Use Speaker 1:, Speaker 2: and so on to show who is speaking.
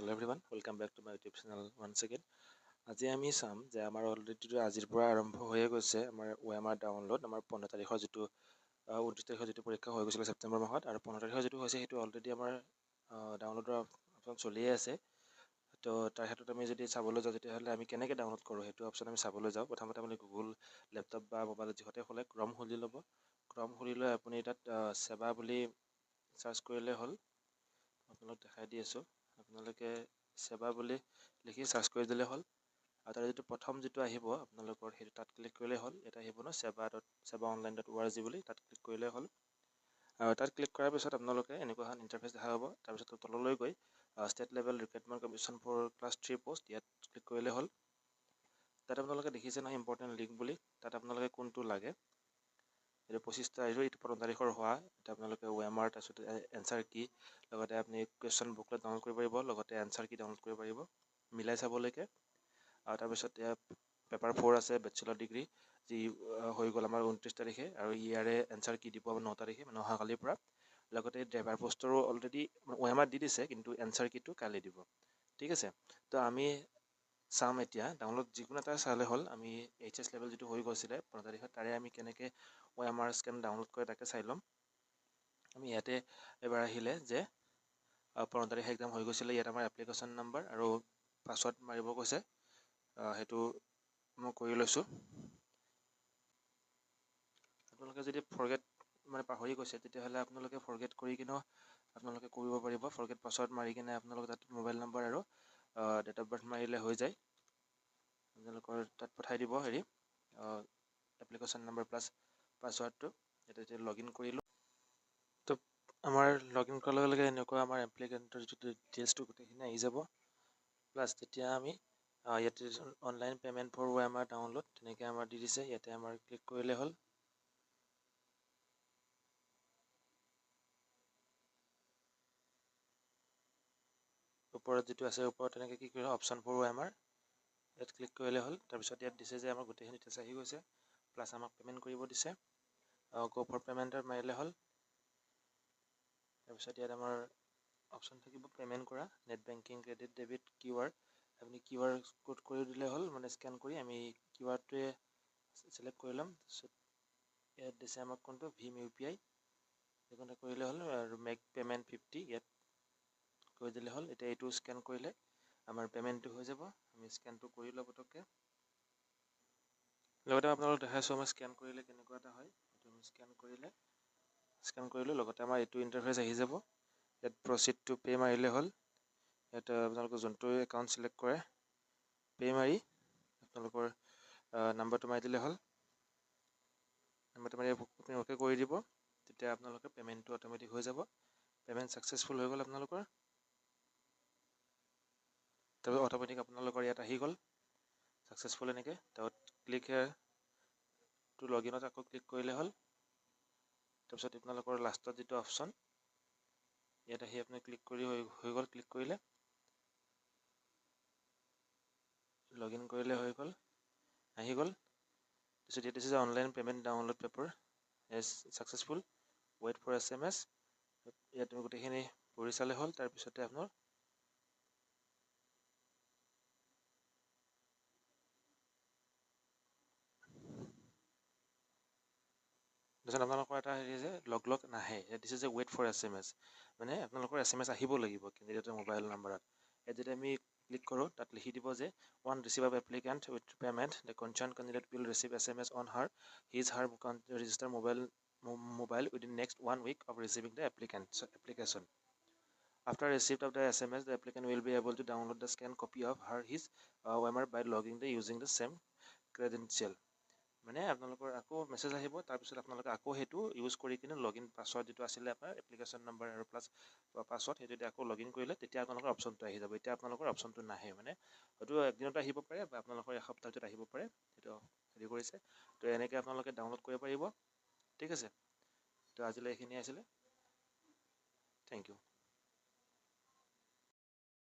Speaker 1: Hello everyone, welcome back to my YouTube channel once again. আজি আমি চাম যে আমাৰ অলৰেডি আজিৰ পৰা আৰম্ভ হৈ গৈছে আমাৰ OMR ডাউনলোড আমাৰ 15 তাৰিখৰ যিটো 29 তাৰিখৰ যিটো পৰীক্ষা হৈ গৈছিল ছেপ্টেম্বৰ মাহত আৰু 15 তাৰিখৰ যিটো হৈছে সেইটো অলৰেডি আমাৰ ডাউনলোডৰ অপশ্যন চলিয়ে আছে। তো তাৰ ক্ষেত্ৰত আমি যদি চাবলৈ যাওঁ তেতিয়াহ'লে আমি কেনেকৈ ডাউনলোড কৰোঁ সেইটো অপশ্যন আমি চাবলৈ যাওঁ। প্ৰথমতে আপুনি গুগল লেপটপ বা মোবাইলত যিহতে খোলে ক্ৰম খুলি ল'ব। ক্ৰম খুলি লৈ আপুনি তাত সেৱা বুলি চাৰ্চ কৰিলে হ'ল। আপোনালোক দেখাই দি আছোঁ, আপোনালোকে সেৱা বুলি লিখি চাৰ্চ কৰি দিলে হ'ল আৰু তাৰ প্ৰথম যিটো আহিব আপোনালোকৰ সেইটো তাত ক্লিক কৰিলে হ'ল। এটা আহিব ন seva.online.org বুলি, তাত ক্লিক কৰিলে হ'ল আৰু তাত ক্লিক কৰাৰ পিছত আপোনালোকে এনেকুৱা এখন ইণ্টাৰফেচ দেখা পাব। তাৰপিছত তললৈ গৈ state level recruitment commission for class 3 post ইয়াত ক্লিক কৰিলে হ'ল। তাত আপোনালোকে দেখিছে নহয় ইম্পৰ্টেণ্ট লিংক বুলি, তাত আপোনালোকে কোনটো লাগে এইটো 25 তাৰিখ এইটো 15 তাৰিখৰ হোৱা এতিয়া আপোনালোকে OMR তাৰপিছত এনচাৰ কি লগতে আপুনি কুৱেশ্যন বুকলেট ডাউনলোড কৰিব পাৰিব, লগতে এনচাৰ কি ডাউনলোড কৰিব পাৰিব মিলাই চাবলৈকে। আৰু তাৰপিছত পেপাৰ 4 আছে বেচেলৰ ডিগ্ৰী যি হৈ গ'ল আমাৰ 29 তাৰিখে আৰু ইয়াৰে এনচাৰ কি দিব 9 তাৰিখে মানে অহাকালিৰ পৰা। লগতে ড্ৰাইভাৰ পোষ্টৰো অলৰেডি OMR দি দিছে কিন্তু এনচাৰ কিটো কালি দিব। ঠিক আছে, তো আমি চাম এতিয়া ডাউনলোড যিকোনো এটা চালে হ'ল। আমি HS লেভেল যিটো হৈ গৈছিলে 15 তাৰিখত তাৰে আমি কেনেকৈ OMR স্কেন ডাউনলোড কৰে তাকে চাই ল'ম। আমি ইয়াতে এবাৰ আহিলে যে 15 তাৰিখে এক্সাম হৈ গৈছিলে, ইয়াত আমাৰ এপ্লিকেশ্যন নাম্বাৰ আৰু পাছৱৰ্ড মাৰিব কৈছে, সেইটো মই কৰি লৈছোঁ। আপোনালোকে যদি ফৰগেট মানে পাহৰি গৈছে তেতিয়াহ'লে আপোনালোকে ফৰগেট কৰি কিনেও আপোনালোকে কৰিব পাৰিব। ফৰগেট পাছৱৰ্ড মাৰি কিনে আপোনালোকে তাত মোবাইল নম্বৰ আৰু ডেট অফ বাৰ্থ মাৰিলে হৈ যায়। আপোনালোকৰ তাত পঠাই দিব এপ্লিকেশ্যন নম্বৰ প্লাছ পাছৱৰ্ডটো। এতিয়া লগ ইন কৰিলোঁ। তো আমাৰ লগ ইন কৰাৰ লগে লগে এনেকুৱা আমাৰ এপ্লিকেণ্টৰ যিটো ডিটেইলছটো গোটেইখিনি আহি যাব। প্লাছ তেতিয়া আমি ইয়াতে online payment for OMR download তেনেকৈ আমাৰ দি দিছে, ইয়াতে আমাৰ ক্লিক কৰিলে হ'ল। ওপৰত যিটো আছে ওপৰত তেনেকৈ কি কৰিলে অপশ্যন ফৰ OMR ইয়াত ক্লিক কৰিলে হ'ল। তাৰপিছত ইয়াত দিছে যে আমাৰ গোটেইখিনি ডিটেইলছ আহি গৈছে, প্লাছ আমাক পে'মেণ্ট কৰিব দিছে, গো ফৰ পে'মেণ্টত মাৰিলে হ'ল। তাৰপিছত ইয়াত আমাৰ অপশ্যন থাকিব পে'মেণ্ট কৰা, net banking, credit, debit, QR। আপুনি QR কোড কৰি দিলে হ'ল, মানে স্কেন কৰি আমি QRটোৱে ছিলেক্ট কৰি ল'ম। তাৰপিছত ইয়াত দিছে আমাক কোনটো ভীম UPI সেইখনতে কৰিলে হ'ল আৰু মেক পে'মেণ্ট 50 ইয়াত কৰি দিলে হ'ল। এতিয়া এইটো স্কেন কৰিলে আমাৰ পে'মেণ্টটো হৈ যাব। আমি স্কেনটো কৰি লওঁ পটককৈ। লগতে আপোনালোক দেখাইছোঁ আমাৰ স্কেন কৰিলে কেনেকুৱা এটা হয়। এইটো আমি স্কেন কৰিলোঁ, লগতে আমাৰ এইটো ইণ্টাৰফেচ আহি যাব। ইয়াত প্ৰচিড টু পে' মাৰিলে হ'ল। ইয়াত আপোনালোকৰ যোনটো একাউণ্ট ছিলেক্ট কৰে পে' মাৰি আপোনালোকৰ নাম্বাৰটো মাৰি দিলে হ'ল। নাম্বাৰটো মাৰি আপুনি অ'কে কৰি দিব, তেতিয়া আপোনালোকৰ পে'মেণ্টটো অট'মেটিক হৈ যাব। পে'মেণ্ট ছাকচেছফুল হৈ গ'ল আপোনালোকৰ। তাৰপিছত অট'মেটিক আপোনালোকৰ ইয়াত আহি গ'ল ছাকচেছফুল এনেকৈ। তাৰপিছত ক্লিক টু লগ ইনত আকৌ ক্লিক কৰিলে হ'ল। তাৰপিছত আপোনালোকৰ লাষ্টত যিটো অপশ্যন ইয়াত আহি আপুনি ক্লিক কৰি হৈ গ'ল। ক্লিক কৰিলে লগ ইন কৰিলে হৈ গ'ল, আহি গ'ল। তাৰপিছত ইয়াত দিছে যে online payment download paper as successful, wait for SMS। ইয়াত গোটেইখিনি পঢ়ি চালে হ'ল। তাৰপিছতে আপোনাৰ তাৰপিছত আপোনালোকৰ এটা হেৰি যে লগ নাহে, ইয়াত দিছে যে ৱেইট ফৰ SMS, মানে আপোনালোকৰ SMS আহিব লাগিব কেণ্ডিডেটৰ মোবাইল নাম্বাৰত। ইয়াত যদি আমি ক্লিক কৰোঁ তাত লিখি দিব যে one receive of applicant with payment the concerned candidate will receive SMS on her register mobile within next 1 week of receiving the application. After receipt of the SMS, the applicant will be able to download the scanned copy of his OMR by logging using the same credential. মানে আপোনালোকৰ আকৌ message আহিব, তাৰপিছত আপোনালোকে আকৌ সেইটো use কৰি কিনে লগ ইন পাছৱৰ্ড যিটো আছিলে আপোনাৰ এপ্লিকেশ্যন নম্বৰ আৰু প্লাছ পাছৱৰ্ড সেইটো যদি আকৌ লগ ইন কৰিলে তেতিয়া আপোনালোকৰ অপশ্যনটো আহি যাব। এতিয়া আপোনালোকৰ অপশ্যনটো নাহে, মানে হয়তো একদিনতে আহিব পাৰে বা আপোনালোকৰ এসপ্তাহ ভিতৰত আহিব পাৰে। সেইটো হেৰি কৰিছে। তো এনেকৈ আপোনালোকে ডাউনলোড কৰিব পাৰিব। ঠিক আছে, তো আজিলৈ এইখিনি আছিলে। Thank U.